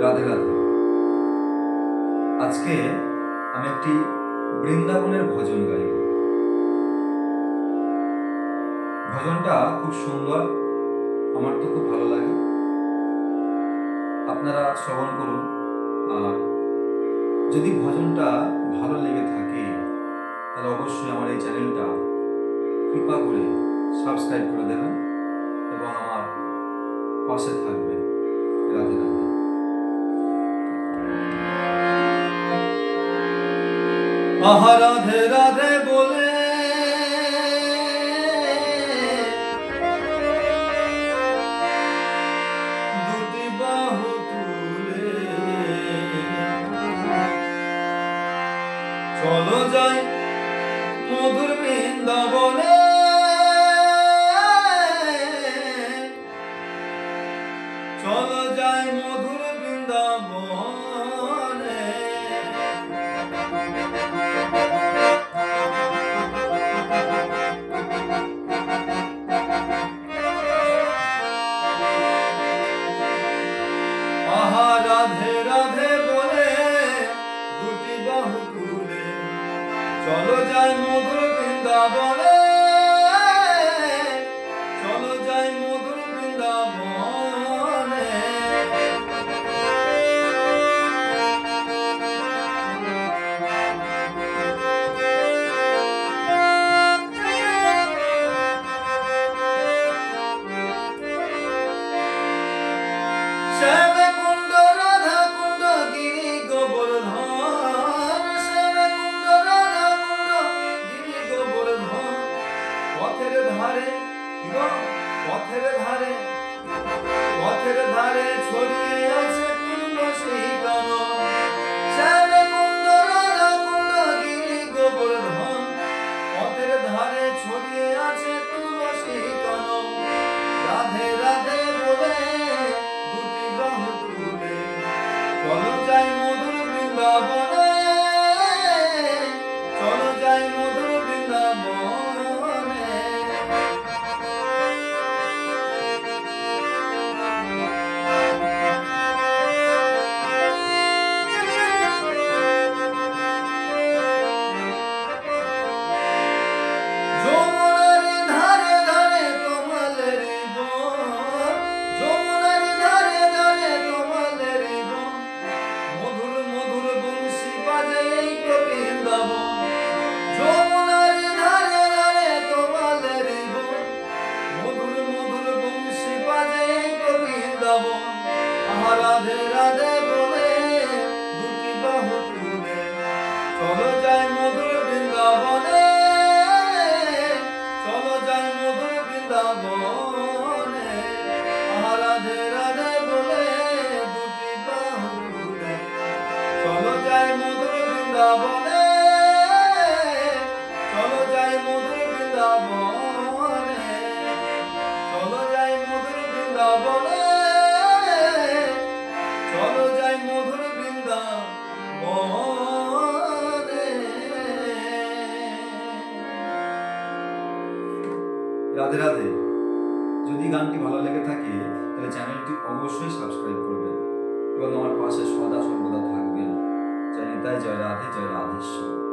রাধে রাধে। আজকে আমি একটি বৃন্দাবনের ভজন গাইব। ভজনটা খুব সুন্দর, আমার তো খুব ভালো লাগে। আপনারা শ্রবণ করুন, আর যদি ভজনটা ভালো লেগে থাকে তাহলে অবশ্যই আমার এই চ্যানেলটা কৃপা করে সাবস্ক্রাইব করে দেবেন এবং আমার পাশে থাকবেন। রাধে রাধে। আহা রাধে রাধে বলে দুটি বাহু তুলে চলো যাই মধুর বৃন্দাবনে, চলো যাই মধুর বৃন্দাবনে। আহা রাধে রাধে বলে দুটি বাহু তুলে চলো যাই মধুর বৃন্দাবনে, চলো যাই মধুর বৃন্দাবনে। শ্যাম কুণ্ড রাধা কুণ্ড গিরি গোবর্ধন, শ্যাম কুণ্ড রাধা কুণ্ড গিরি গোবর্ধন। পথের ধারে পথের ধারে পথের ধারে ছড়িয়ে আছে তুলসী কানন। শ্যাম কুণ্ড রাধা কুণ্ড গিরি গোবর্ধন, পথের ধারে ছড়িয়ে আছে তুলসী কানন। রাধে রাধে বলে দুটি বাহু তুলে চলো যাই মধুর বৃন্দাবনে, চলো যাই মধুর বৃন্দাবনে। যমুনার ধারে ধারে তোমালের বন, যমুনার ধারে ধারে তোমালের বন। মধুর মধুর বংশী বাজে এই তো বৃন্দাবন। যমুনার ধারে ধারে তোমালের বন, মধুর মধুর বংশী বাজে এই তো বৃন্দাবন। আহা রাধে রাধে বলে দুটি বাহু তুলে চলো যাই মধুর বৃন্দাবনে, চলো যাই মধুর বৃন্দাবনে। আহা রাধে রাধে বলে দুটি বাহু তুলে চলো যাই মধুর বৃন্দাবনে, চলো যাই মধুর বৃন্দাবনে, চলো যাই মধুর বৃন্দাবনে, চলো যাই মধুর বৃন্দাবনে। রাধে রাধে। যদি গানটি ভালো লেগে থাকে তাহলে চ্যানেলটি অবশ্যই সাবস্ক্রাইব করবেন এবং আমার পাশে সদা সর্বদা থাকবেন। জয় নিতাই, জয় রাধে, জয় রাধেশ্বর।